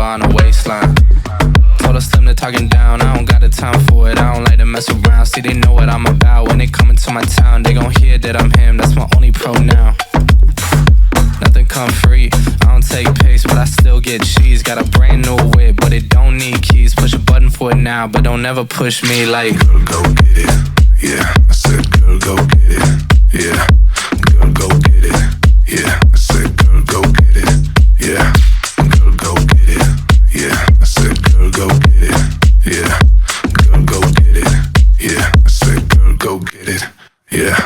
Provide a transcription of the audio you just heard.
on the waistline. Told us them to talking down, I don't got the time for it. I don't like to mess around, see they know what I'm about. When they come into my town, they gon' hear that I'm him, that's my only pronoun. Nothing come free, I don't take pics, but I still get cheese. Got a brand new whip, but it don't need keys. Push a button for it now, but don't ever push me like, girl, go get it. Yeah, I said girl, go get it. Yeah.